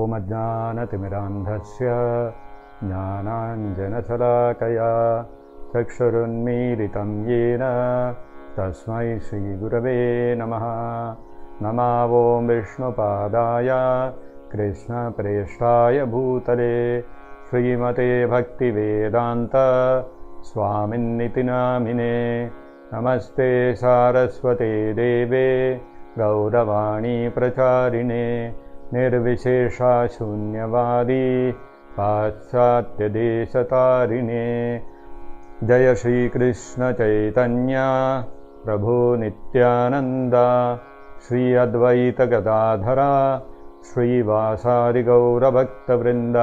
ॐ अज्ञानतिमिरान्धस्य ज्ञानाञ्जनशलाकया चक्षुरुन्मीलितं येन तस्मै श्रीगुरवे नमः। नमो विष्णुपादाय कृष्णप्रेष्ठाय भूतले श्रीमते भक्तिवेदान्त स्वामिन्निति नामिने। नमस्ते सारस्वते देवे गौरवाणी प्रचारिणे निर्विशेषा शून्यवादी पाश्चात्यदेशतारिणे। जय श्री कृष्ण चैतन्य प्रभु नित्यानंद श्री अद्वैत गदाधरा श्रीवासादि गौरभक्तवृंद।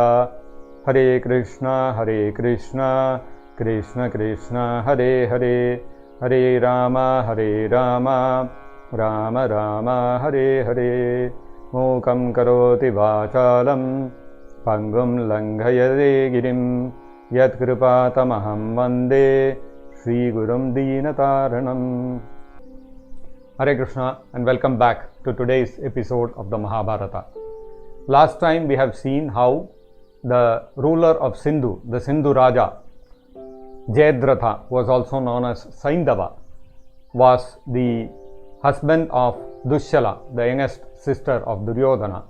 हरे कृष्ण कृष्ण कृष्ण हरे हरे, हरे राम राम राम हरे हरे। मूकं करोति वाचालं पंगुं लंघयते गिरिं यत्कृपातमहं वन्दे श्रीगुरुं दीनतारणम्। Hare Krishna and welcome back to today's episode of the Mahabharata. Last time we have seen how the ruler of Sindhu, the Sindhu Raja, Jayadratha, who was also known as Saindava, was the husband of Dushala, the youngest sister of Duryodhana.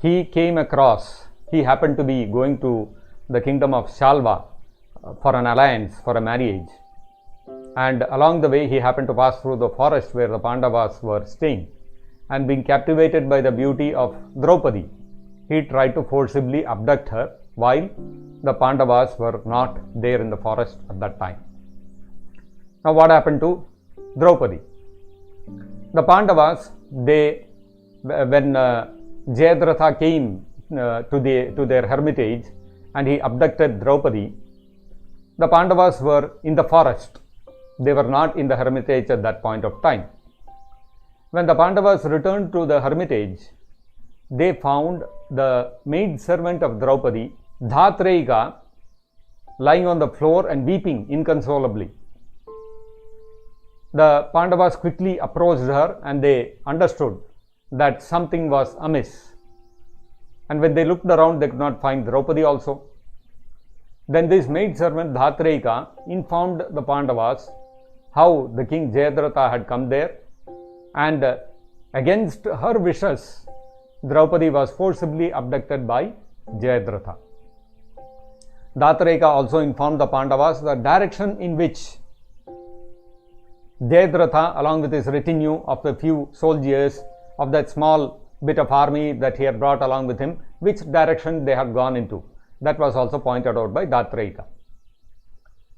He happened to be going to the kingdom of Shalva for an alliance, for a marriage. And along the way he happened to pass through the forest where the Pandavas were staying, and being captivated by the beauty of Draupadi, he tried to forcibly abduct her while the Pandavas were not there in the forest at that time. Now what happened to Draupadi? The Pandavas, when Jayadratha came to their hermitage and he abducted Draupadi, the Pandavas were in the forest. They were not in the hermitage at that point of time. When the Pandavas returned to the hermitage, they found the maid servant of Draupadi, Dhatrayika, lying on the floor and weeping inconsolably. The Pandavas quickly approached her and they understood that something was amiss. And when they looked around, they could not find Draupadi also. Then this maid servant Dhatrayika informed the Pandavas how the king Jayadratha had come there, and against her wishes, Draupadi was forcibly abducted by Jayadratha. Dhatrayika also informed the Pandavas the direction in which Jayadratha, along with his retinue of a few soldiers of that small bit of army that he had brought along with him, which direction they had gone into. That was also pointed out by Dhatrayika.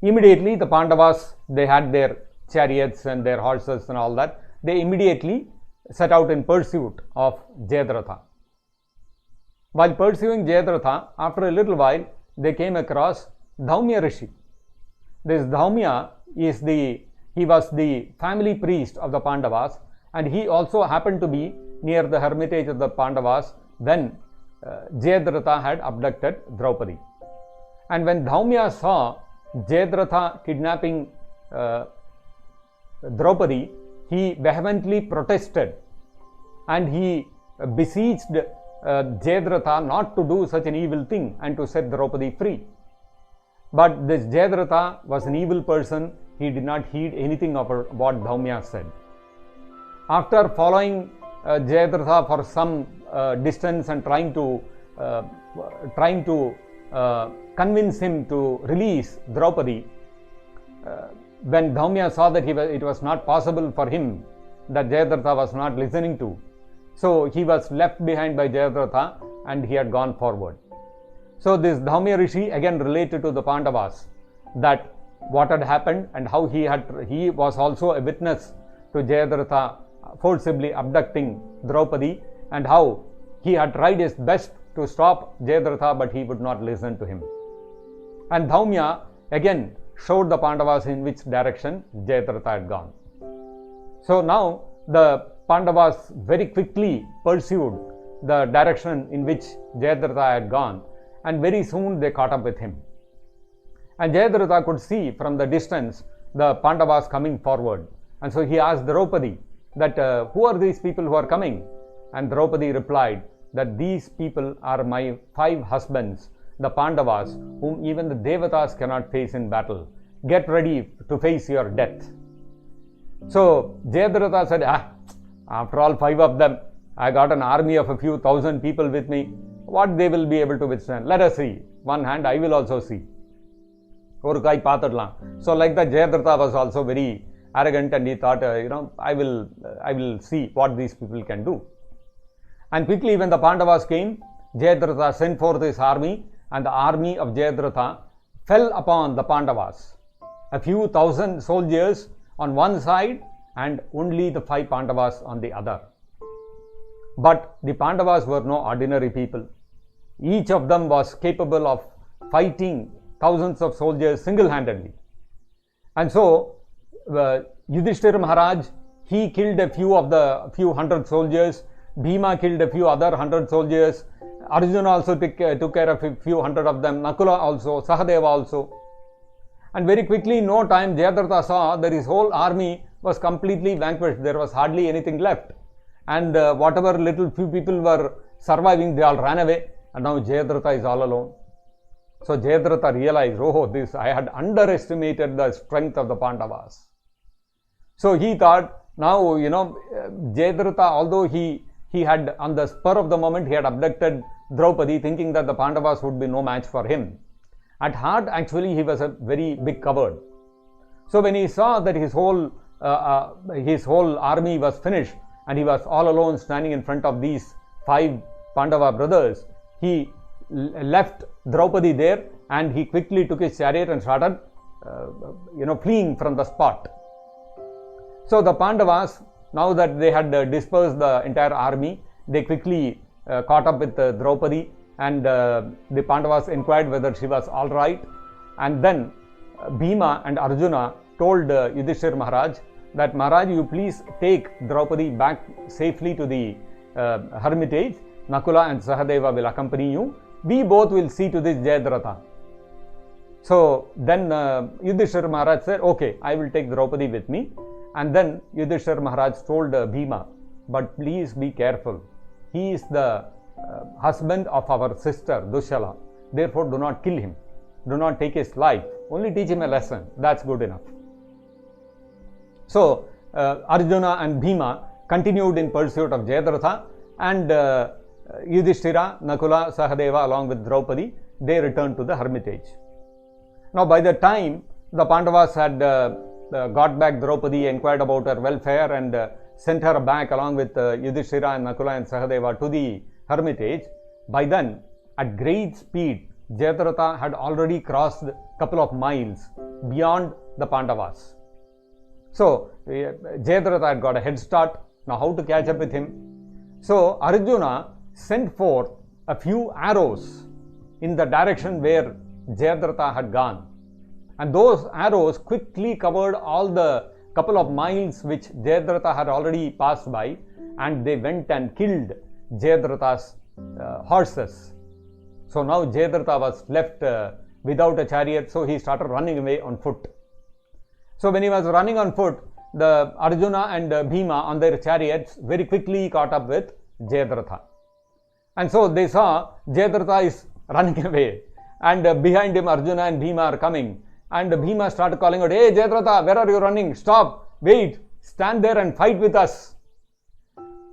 Immediately the Pandavas, they had their chariots and their horses and all that. They immediately set out in pursuit of Jayadratha. While pursuing Jayadratha, after a little while, they came across Dhaumya Rishi. This Dhaumya he was the family priest of the Pandavas, and he also happened to be near the hermitage of the Pandavas when Jayadratha had abducted Draupadi. And when Dhaumya saw Jayadratha kidnapping Draupadi, he vehemently protested and he beseeched Jayadratha not to do such an evil thing and to set Draupadi free. But this Jayadratha was an evil person. He did not heed anything of what Dhaumya said. After following Jayadratha for some distance and trying to convince him to release Draupadi, when Dhaumya saw that it was not possible for him, that Jayadratha was not listening to, so he was left behind by Jayadratha and he had gone forward. So this Dhaumya Rishi again related to the Pandavas that what had happened and how he was also a witness to Jayadratha forcibly abducting Draupadi, and how he had tried his best to stop Jayadratha, but he would not listen to him. And Dhaumya again showed the Pandavas in which direction Jayadratha had gone. So now the Pandavas very quickly pursued the direction in which Jayadratha had gone, and very soon they caught up with him. And Jayadratha could see from the distance the Pandavas coming forward, and so he asked Draupadi that who are these people who are coming? And Draupadi replied that these people are my 5 husbands, the Pandavas, whom even the Devatas cannot face in battle. Get ready to face your death. So Jayadratha said, after all 5 of them, I got an army of a few thousand people with me. What they will be able to withstand? Let us see. One hand, I will also see. So like that, Jayadratha was also very arrogant, and he thought, I will see what these people can do. And quickly, when the Pandavas came, Jayadratha sent forth his army, and the army of Jayadratha fell upon the Pandavas. A few thousand soldiers on one side, and only the 5 Pandavas on the other. But the Pandavas were no ordinary people. Each of them was capable of fighting thousands of soldiers single-handedly. And so, Yudhishthira Maharaj, he killed a few hundred soldiers. Bhima killed a few other 100 soldiers. Arjuna also took care of a few hundred of them. Nakula also, Sahadeva also. And very quickly, in no time, Jayadratha saw that his whole army was completely vanquished. There was hardly anything left. And whatever little few people were surviving, they all ran away. And now Jayadratha is all alone. So Jayadratha realized, I had underestimated the strength of the Pandavas. So he thought, now, Jayadratha, although he had, on the spur of the moment, he had abducted Draupadi, thinking that the Pandavas would be no match for him. At heart, actually, he was a very big coward. So when he saw that his whole army was finished, and he was all alone standing in front of these 5 Pandava brothers, he left Draupadi there, and he quickly took his chariot and started, fleeing from the spot. So the Pandavas, now that they had dispersed the entire army, they quickly caught up with Draupadi, and the Pandavas inquired whether she was all right. And then Bhima and Arjuna told Yudhishthira Maharaj that, Maharaj, you please take Draupadi back safely to the hermitage. Nakula and Sahadeva will accompany you. We both will see to this Jayadratha. So then Yudhishthira Maharaj said, okay, I will take Draupadi with me. And then Yudhishthira Maharaj told Bhima, but please be careful. He is the husband of our sister Dushala. Therefore, do not kill him. Do not take his life. Only teach him a lesson. That's good enough. So Arjuna and Bhima continued in pursuit of Jayadratha, and Yudhishthira, Nakula, Sahadeva along with Draupadi, they returned to the hermitage. Now by the time the Pandavas had got back Draupadi, inquired about her welfare, and sent her back along with Yudhishthira and Nakula and Sahadeva to the hermitage, by then at great speed Jayadratha had already crossed a couple of miles beyond the Pandavas. So Jayadratha had got a head start. Now how to catch up with him? So Arjuna sent forth a few arrows in the direction where Jayadratha had gone, and those arrows quickly covered all the couple of miles which Jayadratha had already passed by, and they went and killed Jayadratha's horses. So now Jayadratha was left without a chariot, so he started running away on foot. So when he was running on foot, the Arjuna and Bhima on their chariots very quickly caught up with Jayadratha. And so they saw Jayadratha is running away, and behind him Arjuna and Bhima are coming. And Bhima started calling out, hey Jayadratha, where are you running? Stop, wait, stand there and fight with us.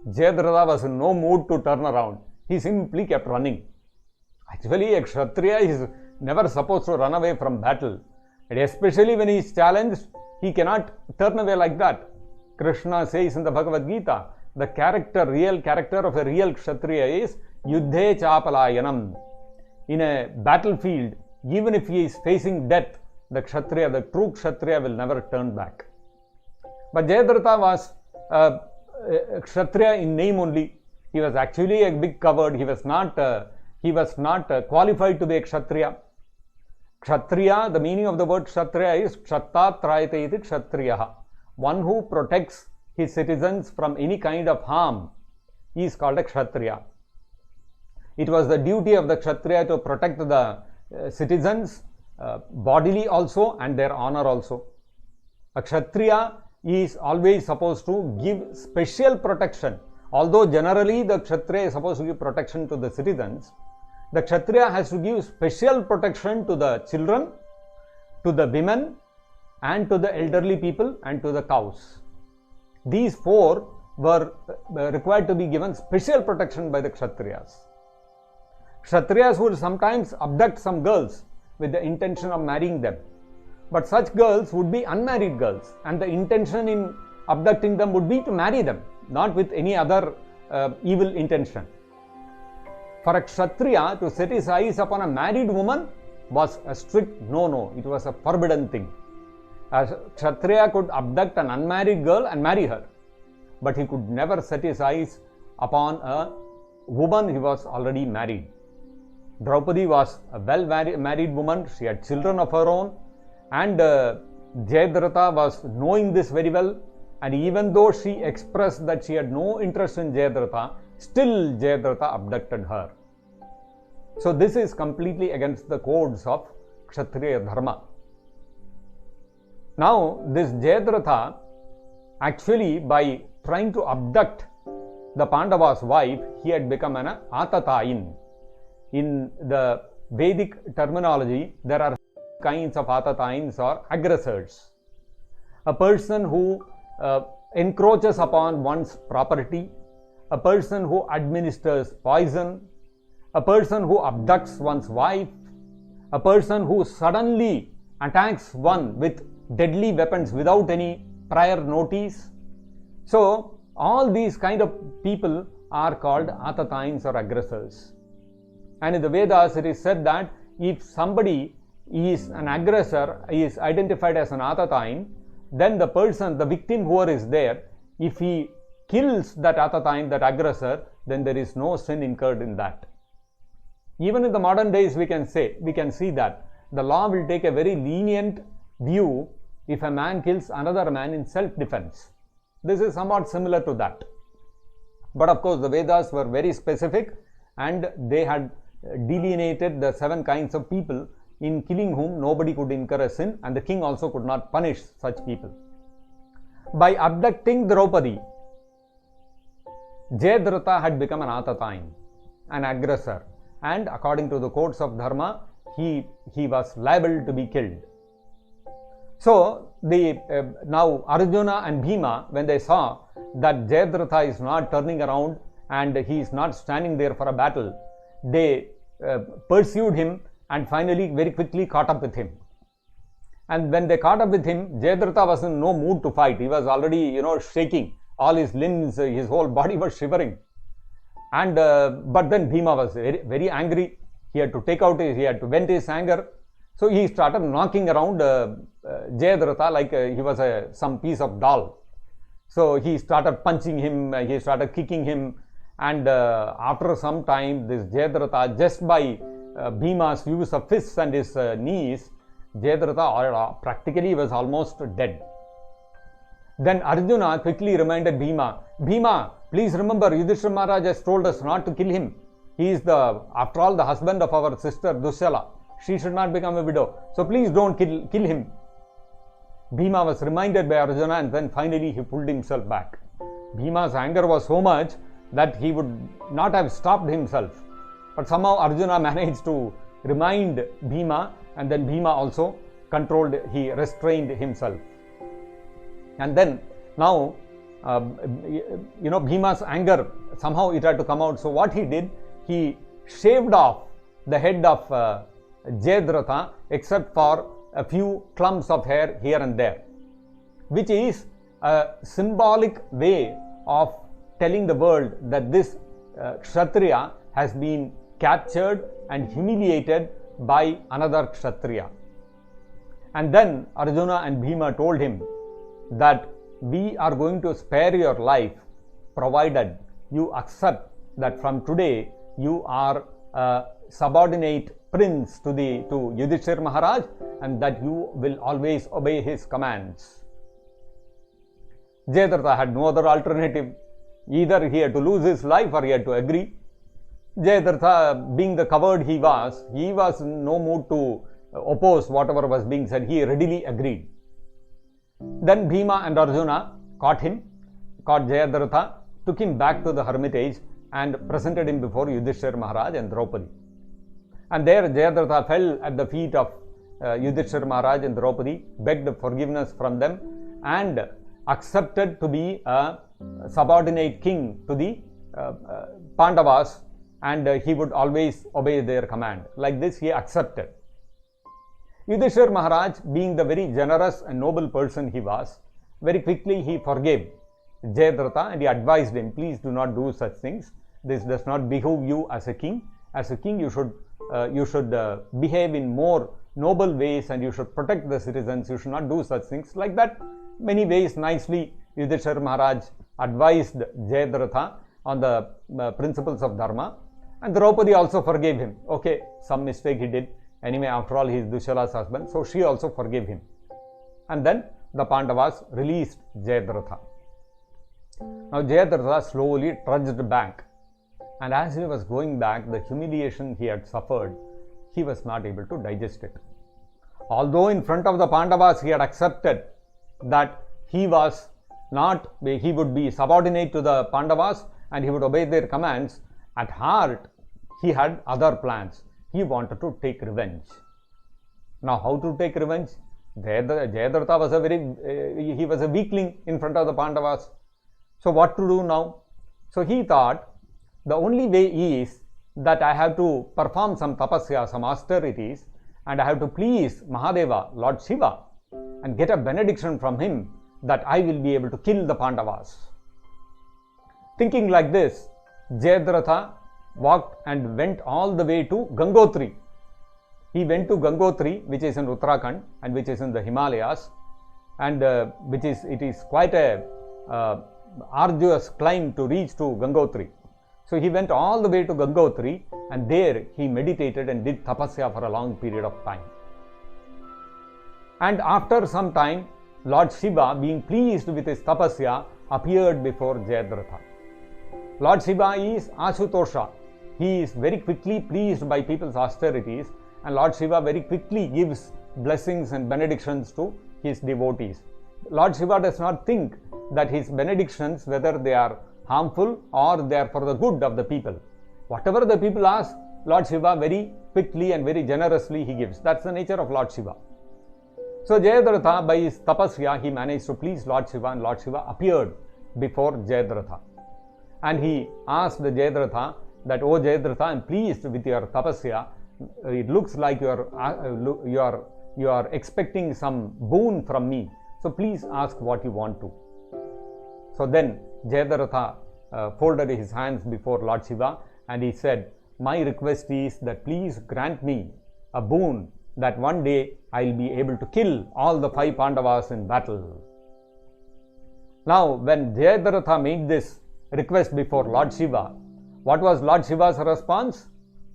Jayadratha was in no mood to turn around. He simply kept running. Actually, a Kshatriya is never supposed to run away from battle. And especially when he is challenged, he cannot turn away like that. Krishna says in the Bhagavad Gita, the real character of a real Kshatriya is Yuddhe Chapalayanam. In a battlefield, even if he is facing death, the Kshatriya, the true Kshatriya will never turn back. But Jayadratha was a Kshatriya in name only. He was actually a big coward. He was not qualified to be a Kshatriya. Kshatriya, the meaning of the word Kshatriya is Kshatta Trayate iti Kshatriyaha. One who protects his citizens from any kind of harm. He is called a Kshatriya. It was the duty of the Kshatriya to protect the citizens bodily also and their honor also. A Kshatriya is always supposed to give special protection Although generally the Kshatriya is supposed to give protection to the citizens, the Kshatriya has to give special protection to the children, to the women, and to the elderly people, and to the cows. These four were required to be given special protection by the Kshatriyas. Kshatriyas would sometimes abduct some girls with the intention of marrying them. But such girls would be unmarried girls, and the intention in abducting them would be to marry them, not with any other evil intention. For a Kshatriya to set his eyes upon a married woman was a strict no-no. It was a forbidden thing. A Kshatriya could abduct an unmarried girl and marry her, but he could never set his eyes upon a woman who was already married. Draupadi was a well-married woman. She had children of her own, and Jayadratha was knowing this very well, and even though she expressed that she had no interest in Jayadratha, still Jayadratha abducted her. So this is completely against the codes of Kshatriya Dharma. Now this Jayadratha, actually by trying to abduct the Pandava's wife, he had become an Atatayin. In the Vedic terminology, there are kinds of Atatayins or aggressors. A person who encroaches upon one's property, a person who administers poison, a person who abducts one's wife, a person who suddenly attacks one with deadly weapons without any prior notice. So all these kind of people are called Atatayins or aggressors. And in the Vedas it is said that if somebody is an aggressor, is identified as an Atatayin, then the person, the victim whoever is there, if he kills that Atatayin, that aggressor, then there is no sin incurred in that. Even in the modern days we can see that the law will take a very lenient view if a man kills another man in self-defense. This is somewhat similar to that. But of course the Vedas were very specific, and they had delineated the 7 kinds of people in killing whom nobody could incur a sin, and the king also could not punish such people. By abducting Draupadi, Jayadratha had become an Atatayin, an aggressor, and according to the codes of Dharma, he was liable to be killed. So now Arjuna and Bhima, when they saw that Jayadratha is not turning around and he is not standing there for a battle, they pursued him and finally very quickly caught up with him. And when they caught up with him, Jayadratha was in no mood to fight. He was already, shaking. All his limbs, his whole body was shivering. And but then Bhima was very, very angry. He had to vent his anger. So he started knocking around Jayadratha like he was some piece of doll. So he started punching him, he started kicking him, and after some time, this Jayadratha, just by Bhima's use of fists and his knees, Jayadratha practically was almost dead. Then Arjuna quickly reminded Bhima, Bhima, please remember, Yudhishthira Maharaj has told us not to kill him. He is after all, the husband of our sister Dushala. She should not become a widow. So please don't kill him. Bhima was reminded by Arjuna, and then finally he pulled himself back. Bhima's anger was so much that he would not have stopped himself. But somehow Arjuna managed to remind Bhima, and then Bhima also he restrained himself. And then now, Bhima's anger, somehow it had to come out. So what he did, he shaved off the head of Jayadratha except for a few clumps of hair here and there, which is a symbolic way of telling the world that this Kshatriya has been captured and humiliated by another Kshatriya. And then Arjuna and Bhima told him that we are going to spare your life provided you accept that from today you are a subordinate prince to Yudhishthira Maharaj, and that you will always obey his commands. Jayadratha had no other alternative. Either he had to lose his life or he had to agree. Jayadratha, being the coward he was in no mood to oppose whatever was being said. He readily agreed. Then Bhima and Arjuna caught Jayadratha, took him back to the hermitage and presented him before Yudhishthira Maharaj and Draupadi. And there Jayadratha fell at the feet of Yudhishthira Maharaj and Draupadi, begged forgiveness from them, and accepted to be a subordinate king to the Pandavas, and he would always obey their command. Like this, he accepted. Yudhishthira Maharaj, being the very generous and noble person he was, very quickly he forgave Jayadratha, and he advised him, please do not do such things. This does not behoove you as a king. As a king, you should behave in more noble ways, and you should protect the citizens. You should not do such things. Like that, many ways nicely Yudhishthira Maharaj advised Jayadratha on the principles of dharma, and Draupadi also forgave him. Okay, some mistake he did. Anyway, after all, he is Dushala's husband, so she also forgave him. And then the Pandavas released Jayadratha. Now Jayadratha slowly trudged back, and as he was going back, the humiliation he had suffered, he was not able to digest it. Although in front of the Pandavas he had accepted that he would be subordinate to the Pandavas and he would obey their commands, at heart he had other plans. He wanted to take revenge. Now how to take revenge? Jayadratha was he was a weakling in front of the Pandavas. So what to do now? So he thought, the only way is that I have to perform some tapasya, some austerities, and I have to please Mahadeva, Lord Shiva, and get a benediction from him that I will be able to kill the Pandavas. Thinking like this, Jayadratha walked and went all the way to Gangotri. He went to Gangotri, which is in Uttarakhand and which is in the Himalayas, and it is quite a arduous climb to reach to Gangotri. So he went all the way to Gangotri, and there he meditated and did tapasya for a long period of time. And after some time, Lord Shiva, being pleased with his tapasya, appeared before Jayadratha. Lord Shiva is Ashutosha. He is very quickly pleased by people's austerities, and Lord Shiva very quickly gives blessings and benedictions to his devotees. Lord Shiva does not think that his benedictions, whether they are harmful or they are for the good of the people. Whatever the people ask, Lord Shiva very quickly and very generously he gives. That's the nature of Lord Shiva. So Jayadratha, by his tapasya, he managed to please Lord Shiva, and Lord Shiva appeared before Jayadratha. And he asked Jayadratha that, oh Jayadratha, I am pleased with your tapasya. It looks like you are expecting some boon from me. So please ask what you want to. So then Jayadratha folded his hands before Lord Shiva, and he said, my request is that please grant me a boon that one day I will be able to kill all the 5 Pandavas in battle. Now when Jayadratha made this request before Lord Shiva, what was Lord Shiva's response?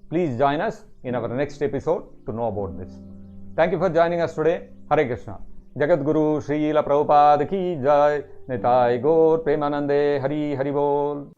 Please join us in our next episode to know about this. Thank you for joining us today. Hare Krishna. Jagat Guru Srila Prabhupada ki Jai. Nitai Gaur Premanande Hari Hari Bol.